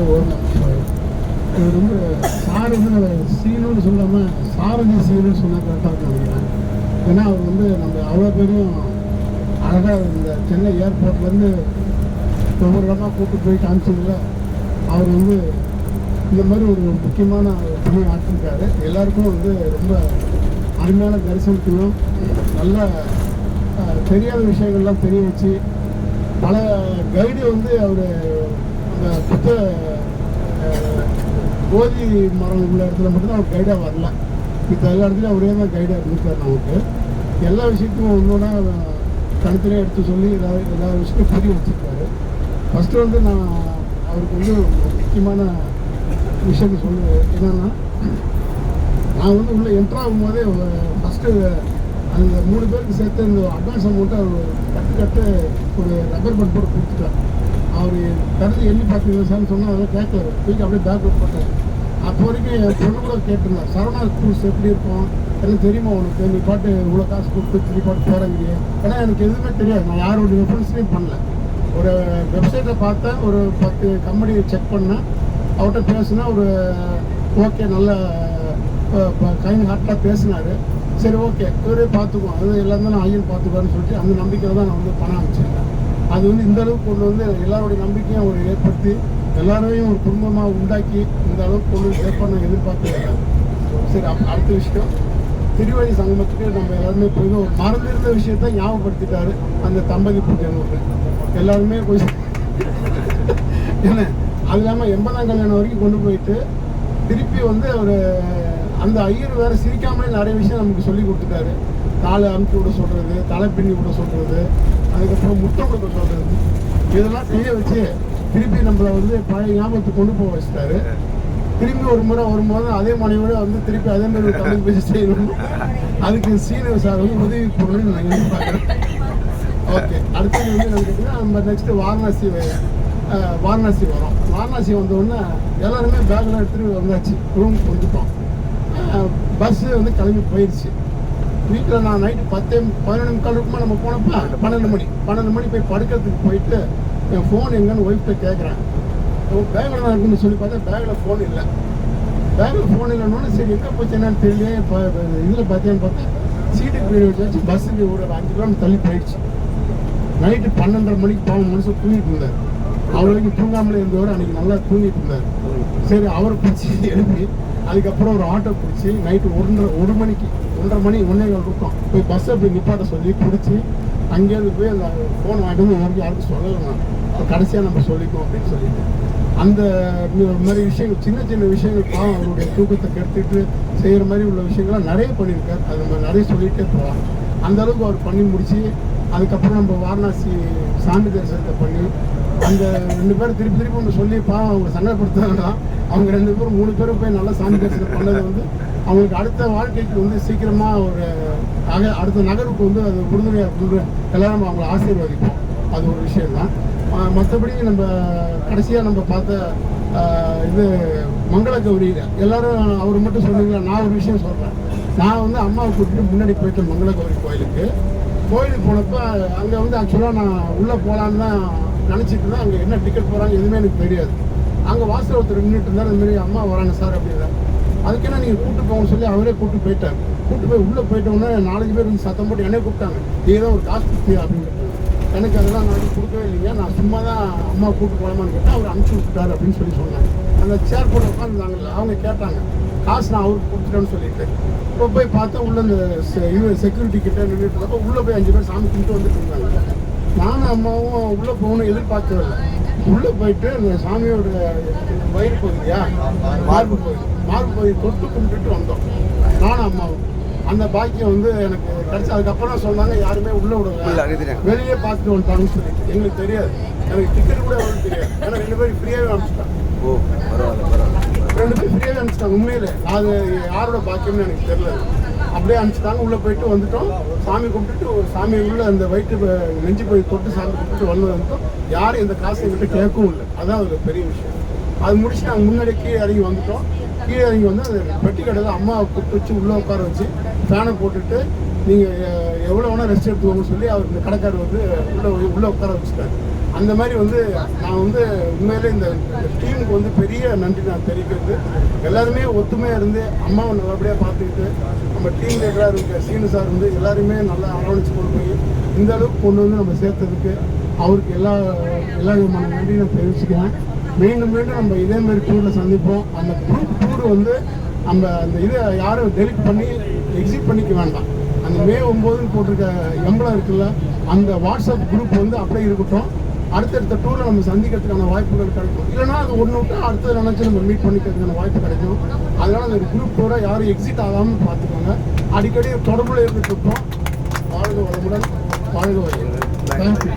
ஓம் நமச்சிவாய. இவர் வந்து சார் வந்து சீனுன்னு சொல்லாமல் சாரதி சீனுன்னு சொன்னால் கரெக்டாக இருக்கும் நினைக்கிறேன். ஏன்னா அவர் வந்து நம்ம அவ்வளோ பேரும் அழகாக இந்த சென்னை ஏர்போர்ட்லேருந்து ஒவ்வொரு இடமா கூப்பிட்டு போய் காமிச்சதில் அவர் வந்து இந்த மாதிரி ஒரு முக்கியமான பணியை ஆற்றிருக்காரு. எல்லாருக்கும் வந்து ரொம்ப அருமையான தரிசனத்தையும் நல்ல தெரியாத விஷயங்கள்லாம் தெரிய வச்சு பல கைடு வந்து அவர் அந்த புத்த போதி மரம் உள்ள இடத்துல மட்டும்தான் அவர் கைடாக வரல. இப்போ எல்லா இடத்துலையும் அவரே தான் கைடாக இருந்திருக்காரு. நமக்கு எல்லா விஷயத்தையும் ஒன்றுனா தனித்தனியாக எடுத்து சொல்லி எல்லா விஷயத்தையும் புரிய வச்சுருக்காரு. ஃபஸ்ட்டு வந்து நான் அவருக்கு வந்து முக்கியமான விஷயத்தை சொல்லுவேன். என்னென்னா, நான் வந்து உள்ளே என்ட்ரு ஆகும்போதே ஃபஸ்ட்டு அந்த 3 பேருக்கு சேர்த்து இந்த அட்வான்ஸ் அமௌண்ட்டை அவர் கட்டு ஒரு ரப்பர் பண்ட் போட்டு கொடுத்துட்டார். அவர் கருத்து எண்ணி பார்த்தீங்கன்னா சார்னு சொன்னால் அதெல்லாம் கேட்கல. தூக்கி அப்படியே பேக் போட்டார். அப்போ வரைக்கும் என் பொண்ணு கூட கேட்டிருந்தேன், சரவணா டூர்ஸ் எப்படி இருக்கும், எனக்கு தெரியுமா உனக்கு, நீ பாட்டு இவ்வளோ காசு கொடுத்து நீ பாட்டு போகிறீங்க. ஏன்னா எனக்கு எதுவுமே தெரியாது, நான் யாரோட ரெஃபரன்ஸ்லையும் பண்ணல. ஒரு வெப்சைட்டில் பார்த்தேன், ஒரு 10 கம்பெனியை செக் பண்ணேன், அவர்கிட்ட பேசுனா ஒரு ஓகே நல்ல கைண்ட் ஹார்ட்டாக பேசினார். சரி ஓகே இவரே பார்த்துக்குவோம், அது எல்லாம் தான் நான் ஐயன் பார்த்துக்குவான்னு சொல்லிட்டு அந்த நம்பிக்கையில் தான் நான் வந்து பணம் அனுப்பிச்சிருக்கேன். அது வந்து இந்த அளவுக்கு கொண்டு வந்து எல்லாருடைய நம்பிக்கையும் அவர் ஏற்படுத்தி எல்லாரையும் ஒரு குடும்பமாக உண்டாக்கி இந்த அளவுக்கு கொண்டு வந்து சேர்ப்பாக நான் எதிர்பார்த்துருக்கேன். சரி, அடுத்த விஷயம், திருவழி சங்கமத்துக்கு நம்ம எல்லாருமே போய் ஒரு மறந்திருந்த விஷயத்த ஞாபகப்படுத்திட்டாரு அந்த தம்பதி பூஜை. எல்லாருமே கொஞ்சம் என்ன அது இல்லாமல் 80ஆம் கல்யாணம் வரைக்கும் கொண்டு போயிட்டு திருப்பி வந்து அவர் அந்த ஐயர் வேறு சிரிக்காமலே நிறைய விஷயம் நமக்கு சொல்லி கொடுத்துட்டாரு. காலை அமுக்கி விட சொல்கிறது, தலை பின்னி விட சொல்கிறது, அதுக்கப்புறம் முத்தம் கொடுக்க சொல்கிறது, இதெல்லாம் செய்ய வச்சு திருப்பி நம்மளை வந்து பழைய ஞாபகத்துக்கு கொண்டு போக வச்சுட்டாரு. திரும்பி ஒரு முறை வரும்போது அதே மனைவியோட வந்து திருப்பி அதே மாதிரி ஒரு தமிழ் பேசி செய்யணும். அதுக்கு சீனியர் சார் வந்து உதவி பண்ணணும்னு நான் எதிர்பார்க்குறேன். ஓகே, அடுத்தது வந்து நம்ம கேட்டிங்கன்னா நம்ம நெக்ஸ்ட்டு வாரணாசி வரோம். வாரணாசி வந்தோடனே எல்லாருமே பேக்கில் எடுத்துகிட்டு வந்தாச்சு, ரூமுக்கு வந்துட்டோம். பஸ்ஸு வந்து கிளம்பி போயிடுச்சு. வீட்டில் நான் நைட்டு 11:15 இருக்குமா நம்ம போனப்போ 12 மணி போய் படுக்கிறதுக்கு போயிட்டு என் ஃபோன் எங்கன்னு ஒய்ஃப்ட்ட கேட்குறேன். பேக்கில் தான் இருக்குன்னு சொல்லி பார்த்தா பேக்கில் ஃபோன் இல்லை. பேக்கில் ஃபோன் இல்லைன்னு சரி எங்கே போச்சு என்னன்னு தெரியல. இப்போ இதில் பார்த்தேன்னு பார்த்தா சீட்டுக்கு வீடு வச்சு பஸ்ஸுக்கு ஒரு 5 கிலோமீட்டர் தள்ளி போயிடுச்சு. நைட்டு 12:30 மணிக்கு பாவம் மனுஷன் தூங்கிட்டு இருந்தார். அவர் வரைக்கும் தூங்காமலே இருந்தவர் அன்றைக்கி நல்லா தூங்கிட்டு இருந்தார். சரி, அவரை பிடிச்சி எழுப்பி அதுக்கப்புறம் ஒரு ஆட்டோ பிடிச்சி நைட்டு 1:30 மணிக்கு 1:30 இருக்கும் போய் பஸ்ஸை போய் நிப்பாட்ட சொல்லி பிடிச்சி அங்கேருந்து போய் அந்த ஃபோன் வாங்கிட்டு வந்து வரைக்கும் யாருக்கும் சொல்லலாம், கடைசியாக நம்ம சொல்லிக்கோம் அப்படின்னு சொல்லிட்டு அந்த மாதிரி விஷயங்கள் சின்ன விஷயங்கள் பாவம் அவருடைய தூக்கத்தை கெடுத்துட்டு செய்கிற மாதிரி உள்ள விஷயங்கள்லாம் நிறைய பண்ணியிருக்காரு. அது நம்ம நிறைய சொல்லிகிட்டே போகலாம். அந்த அளவுக்கு அவர் பண்ணி முடித்து அதுக்கப்புறம் நம்ம வாரணாசி சாமி தரிசனத்தை பண்ணி அந்த 2 பேரும் திருப்பி ஒன்று சொல்லி பாவம் அவங்க சங்கடப்படுத்தாங்கன்னா அவங்க 2 பேரும் 3 பேரும் போய் நல்லா சாமி தரிசனம் பண்ணது வந்து அவங்களுக்கு அடுத்த வாழ்க்கைக்கு வந்து சீக்கிரமாக ஒரு அடுத்த நகருக்கு வந்து அது உறுதுணையாக கொண்டு எல்லாரும் அவங்களை ஆசீர்வதிப்போம். அது ஒரு விஷயம்தான். மற்றபடி நம்ம கடைசியாக நம்ம பார்த்த இது மங்கள கௌரி எல்லாரும் அவர் மட்டும் சொன்னீங்களா, நான் ஒரு விஷயம் சொல்கிறேன். நான் வந்து அம்மாவை கூட்டிட்டு முன்னாடி போயிட்டேன் மங்கள கௌரி கோயிலுக்கு போனப்போ அங்கே வந்து ஆக்சுவலாக நான் உள்ளே போகலான்னு தான் நினச்சிட்டு இருந்தேன். அங்கே என்ன டிக்கெட் போகிறாங்க எதுவுமே எனக்கு தெரியாது. அங்கே வாசல் ஒருத்தர் நின்றுட்டு இருந்தார், இந்த மாதிரி அம்மா வராங்க சார் அப்படின்னா. அதுக்கு என்ன நீங்கள் கூப்பிட்டு போங்கன்னு சொல்லி அவரே கூப்பிட்டு போயிட்டார். கூப்பிட்டு போய் உள்ளே போயிட்டோன்னே 4 பேர் வந்து சத்தம் போட்டு என்னை கூப்பிட்டாங்க, நீ தான் ஒரு காசு கொடுத்தியா அப்படின்னு. எனக்கு அதெல்லாம் நான் கொடுக்கவே இல்லைங்க, நான் சும்மா தான் அம்மா கூப்பிட்டு போகலாமான்னு கேட்டால் அவர் அனுப்பிச்சி விட்டுட்டார் அப்படின்னு சொல்லி சொன்னாங்க. அந்த சேர் போட்டு உட்காந்துருந்தாங்கல்ல அவங்க கேட்டாங்க, காசு நான் அவருக்கு கொடுத்துட்டேன்னு சொல்லிட்டு. இப்போ போய் பார்த்தா உள்ள இந்த செக்யூரிட்டி கிட்ட நின்றுட்டு இருந்தப்போ உள்ளே போய் 5 பேர் சாமி கும்பிட்டு வந்துட்டு இருந்தாங்க. நானும் அம்மாவும் உள்ளே போகணும் எதிர்பார்க்கவே இல்லை. உள்ளே போயிட்டு அந்த சாமியோட வயிறு பகுதியா மார்பு பகுதி தொட்டு கும்பிட்டுட்டு வந்தோம் நானும் அம்மாவும். அந்த பாக்கியம் வந்து எனக்கு கிடைச்சி அதுக்கப்புறம் சொன்னாங்க யாருமே உள்ளே விடுவாங்க, வெளியே பார்த்துட்டு வந்துட்டாங்கன்னு சொல்லிட்டு. எங்களுக்கு தெரியாது, எனக்கு டிக்கெட் கூட எவ்வளோ தெரியாது. ஏன்னா 2 பேரும் ஃப்ரீயாகவே அனுப்பிச்சிட்டாங்க. 2 பேரும் ஃப்ரீயாகவே அனுப்பிச்சிட்டாங்க. உண்மையிலே அது யாரோட பாக்கியம்னு எனக்கு தெரியல. அப்படியே அனுப்பிச்சிட்டாங்க. உள்ளே போயிட்டு வந்துட்டோம், சாமி கும்பிட்டுட்டு சாமி உள்ள அந்த வயிற்று நெஞ்சு போய் தொட்டு சாமி கும்பிட்டு வந்துட்டோம். யாரும் இந்த காசை எங்கிட்ட கேட்கவும் இல்லை. அதான் ஒரு பெரிய விஷயம். அது முடிச்சு நாங்கள் முன்னாடி கீழே இறங்கி வந்துட்டோம். கீழே இறங்கி வந்து அந்த பெட்டி கடையில் அம்மாவை கூப்பிட்டு வச்சு உள்ளே உட்கார வச்சு ஃபேனை போட்டுட்டு நீங்கள் எவ்வளோ வேணால் ரெஸ்ட் எடுத்துக்கோங்கன்னு சொல்லி அவர் இந்த கடைக்காரர் வந்து உள்ளே உட்கார வச்சுட்டாரு. அந்த மாதிரி வந்து நான் வந்து உண்மையிலே இந்த டீமுக்கு வந்து பெரிய நன்றி நான் தெரிவிக்கிறது. எல்லாருமே ஒத்துமையாக இருந்து அம்மாவை நல்லபடியாக பார்த்துக்கிட்டு நம்ம டீம் லீடராக இருக்க சீனு சார் வந்து எல்லாருமே நல்லா அரவணைச்சு கொண்டு போய் இந்த அளவுக்கு கொண்டு வந்து நம்ம சேர்த்ததுக்கு அவருக்கு எல்லா விதமான நன்றி நான் தெரிவிச்சுக்கிறேன். மீண்டும் மீண்டும் நம்ம இதேமாரி டூரில் சந்திப்போம். அந்த குரூப் டூர் வந்து நம்ம அந்த இதை யாரும் டெலிட் பண்ணி எக்ஸிட் பண்ணிக்க வேண்டாம். அந்த மே 9 போட்டிருக்க எம்பளம் இருக்குல்ல, அந்த வாட்ஸ்அப் குரூப் வந்து அப்படியே இருக்கட்டும். அடுத்தடுத்த டூரில் நம்ம சந்திக்கிறதுக்கான வாய்ப்புகள் கிடைக்கும். இல்லைனா அது ஒன்று விட்டு அடுத்தது நினச்சி நம்ம மீட் பண்ணிக்கிறதுக்கான வாய்ப்பு கிடைக்கும். அதனால் அந்த குரூப் டூரை யாரும் எக்ஸிட் ஆகாமல் பார்த்துக்கோங்க. அடிக்கடி தொடர்புல இருந்துட்டு இருப்போம். வாழ்க வளமுடன், வாழ்க வளமுடன். தேங்க்யூ.